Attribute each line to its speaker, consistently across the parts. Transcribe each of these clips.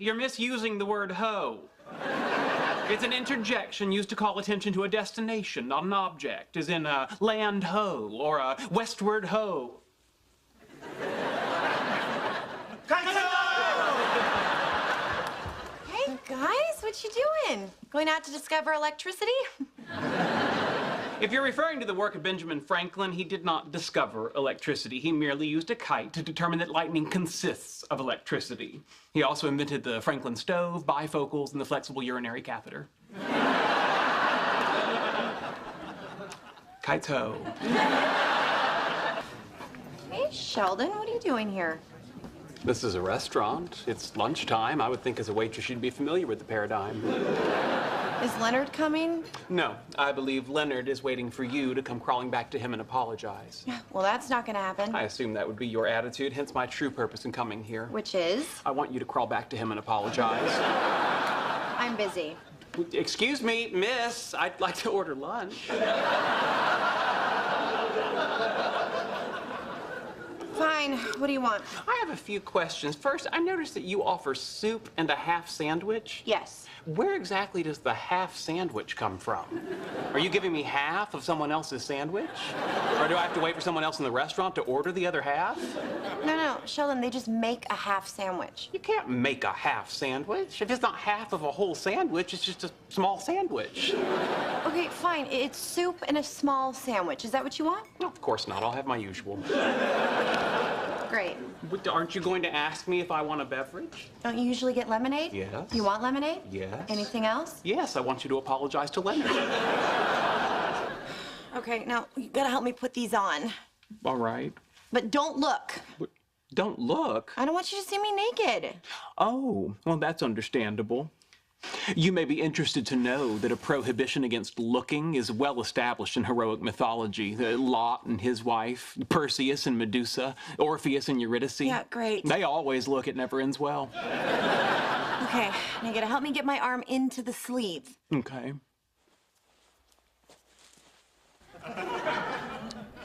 Speaker 1: you're misusing the word hoe. It's an interjection used to call attention to a destination, not an object, as in a land ho or a westward ho.
Speaker 2: Hey, guys, what you doing? Going out to discover electricity?
Speaker 1: If you're referring to the work of Benjamin Franklin, he did not discover electricity. He merely used a kite to determine that lightning consists of electricity. He also invented the Franklin stove, bifocals, and the flexible urinary catheter. Kites ho.
Speaker 2: Hey, Sheldon, what are you doing here?
Speaker 1: This is a restaurant. It's lunchtime. I would think as a waitress you'd be familiar with the paradigm.
Speaker 2: Is Leonard coming?
Speaker 1: No, I believe Leonard is waiting for you to come crawling back to him and apologize.
Speaker 2: Well, that's not gonna happen.
Speaker 1: I assume that would be your attitude, hence my true purpose in coming here.
Speaker 2: Which is?
Speaker 1: I want you to crawl back to him and apologize.
Speaker 2: I'm busy.
Speaker 1: Excuse me, miss, I'd like to order lunch.
Speaker 2: Fine, what do you want?
Speaker 1: I have a few questions. First, I noticed that you offer soup and a half sandwich.
Speaker 2: Yes.
Speaker 1: Where exactly does the half sandwich come from? Are you giving me half of someone else's sandwich? Or do I have to wait for someone else in the restaurant to order the other half?
Speaker 2: No, Sheldon, they just make a half sandwich.
Speaker 1: You can't make a half sandwich. If it's not half of a whole sandwich, it's just a small sandwich.
Speaker 2: Okay, fine. It's soup and a small sandwich. Is that what you want?
Speaker 1: No, of course not. I'll have my usual.
Speaker 2: Great.
Speaker 1: But aren't you going to ask me if I want a beverage?
Speaker 2: Don't you usually get lemonade?
Speaker 1: Yes.
Speaker 2: You want lemonade?
Speaker 1: Yes.
Speaker 2: Anything else?
Speaker 1: Yes, I want you to apologize to Leonard.
Speaker 2: Okay, now you gotta help me put these on.
Speaker 1: All right.
Speaker 2: But don't look.
Speaker 1: Don't look.
Speaker 2: I don't want you to see me naked.
Speaker 1: Oh, well, that's understandable. You may be interested to know that a prohibition against looking is well established in heroic mythology. Lot and his wife, Perseus and Medusa, Orpheus and Eurydice.
Speaker 2: Yeah, great.
Speaker 1: They always look. It never ends well.
Speaker 2: Okay, now you gotta help me get my arm into the sleeve.
Speaker 1: Okay.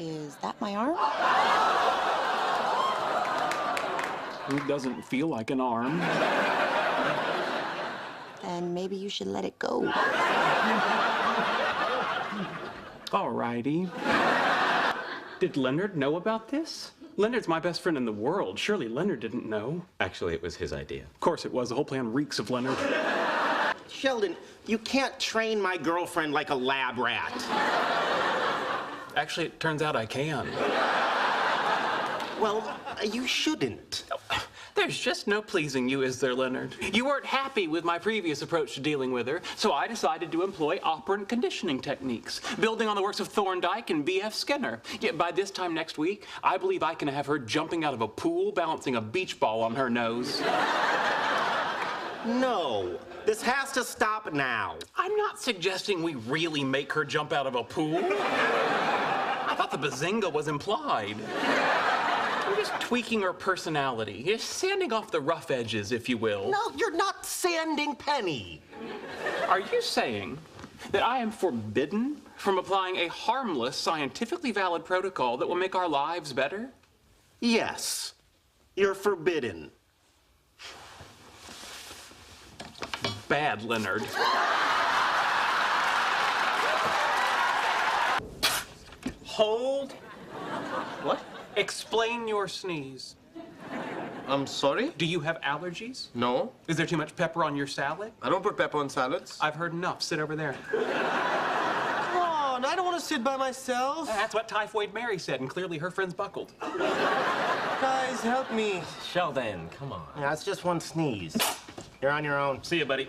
Speaker 2: Is that my arm?
Speaker 1: It doesn't feel like an arm.
Speaker 2: Then maybe you should let it go.
Speaker 1: All righty. Did Leonard know about this? Leonard's my best friend in the world. Surely Leonard didn't know.
Speaker 3: Actually, it was his idea.
Speaker 1: Of course it was. The whole plan reeks of Leonard.
Speaker 4: Sheldon, you can't train my girlfriend like a lab rat.
Speaker 1: Actually, it turns out I can.
Speaker 4: Well, you shouldn't.
Speaker 1: There's just no pleasing you, is there, Leonard? You weren't happy with my previous approach to dealing with her, so I decided to employ operant conditioning techniques, building on the works of Thorndike and B.F. Skinner. Yet by this time next week, I believe I can have her jumping out of a pool, balancing a beach ball on her nose.
Speaker 4: No, this has to stop now.
Speaker 1: I'm not suggesting we really make her jump out of a pool. I thought the bazinga was implied. We're just tweaking her personality, just sanding off the rough edges, if you will.
Speaker 4: No, you're not sanding Penny.
Speaker 1: Are you saying that I am forbidden from applying a harmless, scientifically valid protocol that will make our lives better?
Speaker 4: Yes, you're forbidden.
Speaker 1: Bad, Leonard. Hold.
Speaker 4: What?
Speaker 1: Explain your sneeze.
Speaker 4: I'm sorry?
Speaker 1: Do you have allergies?
Speaker 4: No,
Speaker 1: Is there too much pepper on your salad?
Speaker 4: I don't put pepper on salads.
Speaker 1: I've heard enough. Sit over there.
Speaker 4: Come on, I don't want to sit by myself.
Speaker 1: That's what Typhoid Mary said, and clearly her friends buckled.
Speaker 4: Guys, help me.
Speaker 3: Sheldon, come on.
Speaker 4: Yeah, it's just one sneeze. You're on your own. See you, buddy.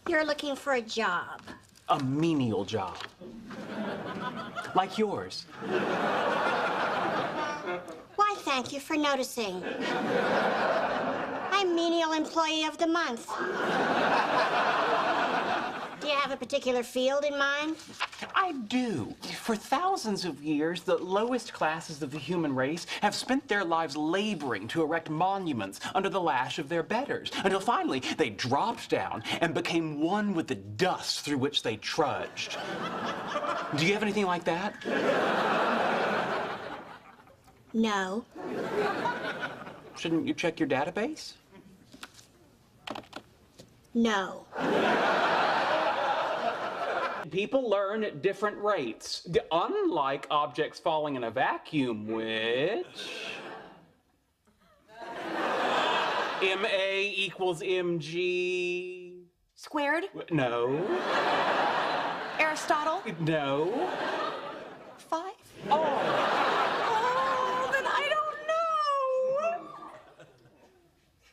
Speaker 5: You're looking for a job.
Speaker 1: A menial job. Like yours.
Speaker 5: Why, thank you for noticing. I'm Menial Employee of the Month. Do you have a particular field in mind?
Speaker 1: I do. For thousands of years, the lowest classes of the human race have spent their lives laboring to erect monuments under the lash of their betters, until finally they dropped down and became one with the dust through which they trudged. Do you have anything like that?
Speaker 5: No.
Speaker 1: Shouldn't you check your database?
Speaker 5: No.
Speaker 1: People learn at different rates, unlike objects falling in a vacuum, which... MA equals MG...
Speaker 2: Squared?
Speaker 1: No.
Speaker 2: Aristotle?
Speaker 1: No.
Speaker 2: 5? Oh, then I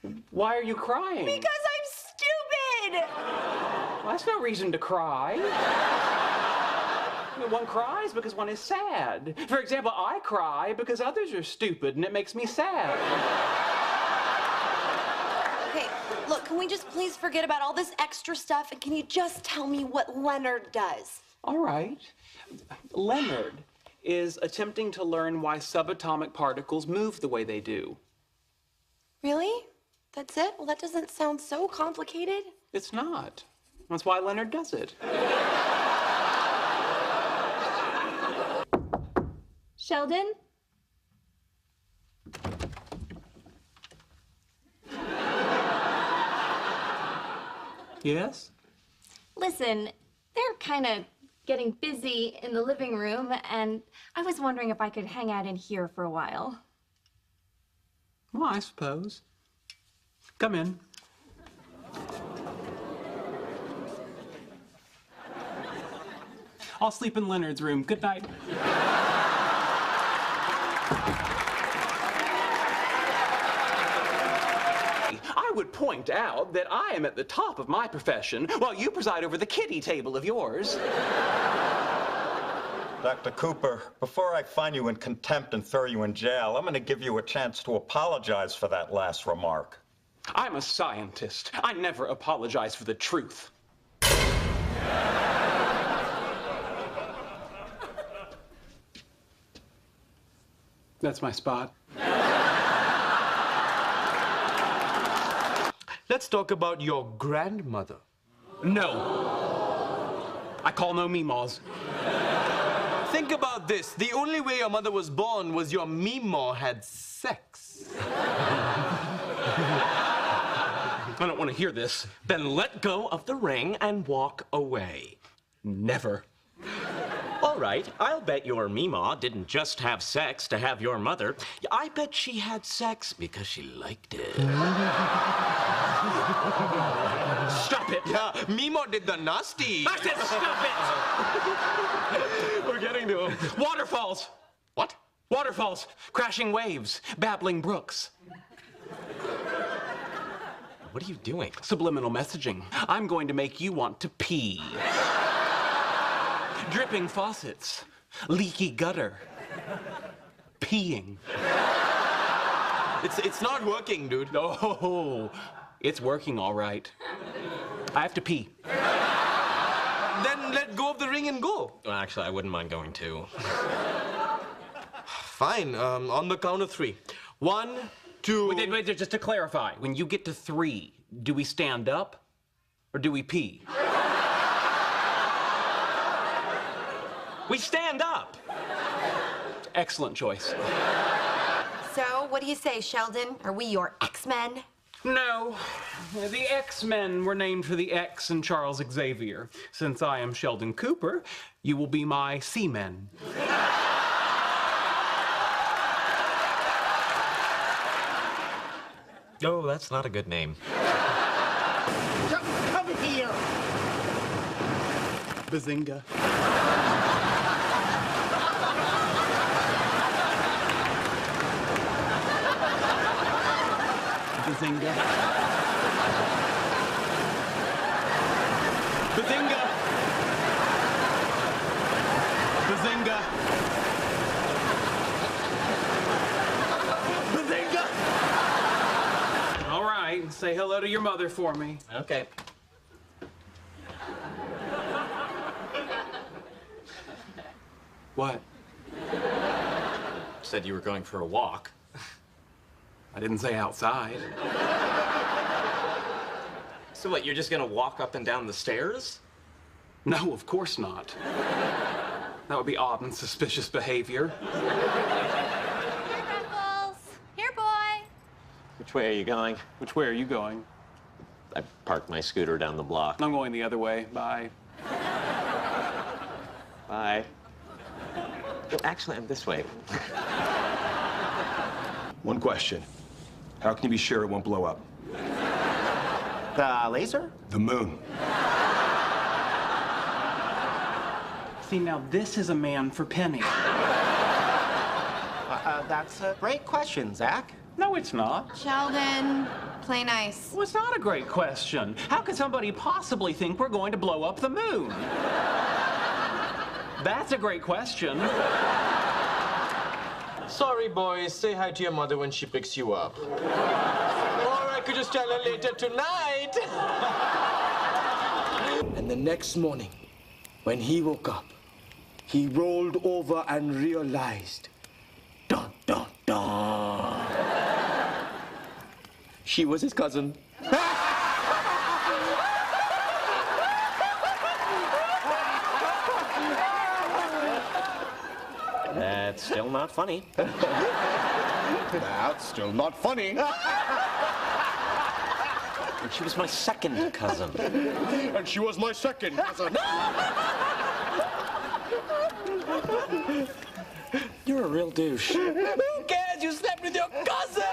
Speaker 2: don't know.
Speaker 1: Why are you crying?
Speaker 2: Because I'm stupid.
Speaker 1: Well, that's no reason to cry. One cries because one is sad. For example, I cry because others are stupid and it makes me sad.
Speaker 2: Okay, look, can we just please forget about all this extra stuff and can you just tell me what Leonard does?
Speaker 1: All right. Leonard is attempting to learn why subatomic particles move the way they do.
Speaker 2: Really? That's it? Well, that doesn't sound so complicated.
Speaker 1: It's not. That's why Leonard does it.
Speaker 6: Sheldon?
Speaker 1: Yes?
Speaker 6: Listen, they're kind of getting busy in the living room, and I was wondering if I could hang out in here for a while.
Speaker 1: Well, I suppose. Come in. I'll sleep in Leonard's room. Good night. I would point out that I am at the top of my profession while you preside over the kiddie table of yours.
Speaker 7: Dr. Cooper, before I find you in contempt and throw you in jail, I'm going to give you a chance to apologize for that last remark.
Speaker 1: I'm a scientist. I never apologize for the truth. That's my spot.
Speaker 8: Let's talk about your grandmother.
Speaker 1: No. I call no meemaws.
Speaker 8: Think about this. The only way your mother was born was your meemaw had sex.
Speaker 1: I don't want to hear this.
Speaker 3: Then let go of the ring and walk away.
Speaker 1: Never.
Speaker 3: All right, I'll bet your Meemaw didn't just have sex to have your mother. I bet she had sex because she liked it.
Speaker 1: Stop it!
Speaker 8: Yeah, meemaw did the nasty.
Speaker 1: I said stop it!
Speaker 8: We're getting to him.
Speaker 1: Waterfalls!
Speaker 8: What?
Speaker 1: Waterfalls, crashing waves, babbling brooks.
Speaker 3: What are you doing?
Speaker 1: Subliminal messaging. I'm going to make you want to pee. Dripping faucets, leaky gutter, peeing.
Speaker 8: It's not working, dude.
Speaker 1: Oh, it's working all right. I have to pee.
Speaker 8: Then let go of the ring and go.
Speaker 3: Well, actually, I wouldn't mind going too.
Speaker 8: Fine, on the count of 3. 1, 2...
Speaker 1: Wait, just to clarify, when you get to 3, do we stand up or do we pee?
Speaker 3: We stand up.
Speaker 1: Excellent choice.
Speaker 2: So, what do you say, Sheldon? Are we your X-Men?
Speaker 1: No, the X-Men were named for the X in Charles Xavier. Since I am Sheldon Cooper, you will be my C-Men.
Speaker 3: Oh, that's not a good name.
Speaker 4: Come here.
Speaker 1: Bazinga. Bazinga. Bazinga. Bazinga. Bazinga. All right, say hello to your mother for me.
Speaker 3: Okay.
Speaker 1: What?
Speaker 3: Said you were going for a walk.
Speaker 1: I didn't say outside.
Speaker 3: So what, you're just gonna walk up and down the stairs?
Speaker 1: No, of course not. That would be odd and suspicious behavior.
Speaker 6: Here, Ruffles. Here, boy.
Speaker 3: Which way are you going?
Speaker 1: Which way are you going?
Speaker 3: I parked my scooter down the block.
Speaker 1: I'm going the other way. Bye.
Speaker 3: Bye. No, actually, I'm this way.
Speaker 9: One question. How can you be sure it won't blow up?
Speaker 4: The laser?
Speaker 9: The moon.
Speaker 1: See, now this is a man for Penny.
Speaker 4: That's a great question, Zach.
Speaker 1: No, it's not.
Speaker 2: Sheldon, play nice.
Speaker 1: Well, it's not a great question. How could somebody possibly think we're going to blow up the moon? That's a great question.
Speaker 8: Sorry, boys. Say hi to your mother when she picks you up. Or I could just tell her later tonight.
Speaker 10: And the next morning, when he woke up, he rolled over and realized, dun, dun, dun. She was his cousin.
Speaker 3: That's still not funny.
Speaker 10: That's still not funny.
Speaker 3: And she was my second cousin.
Speaker 10: And she was my second cousin.
Speaker 3: You're a real douche.
Speaker 10: Who cares? You slept with your cousin!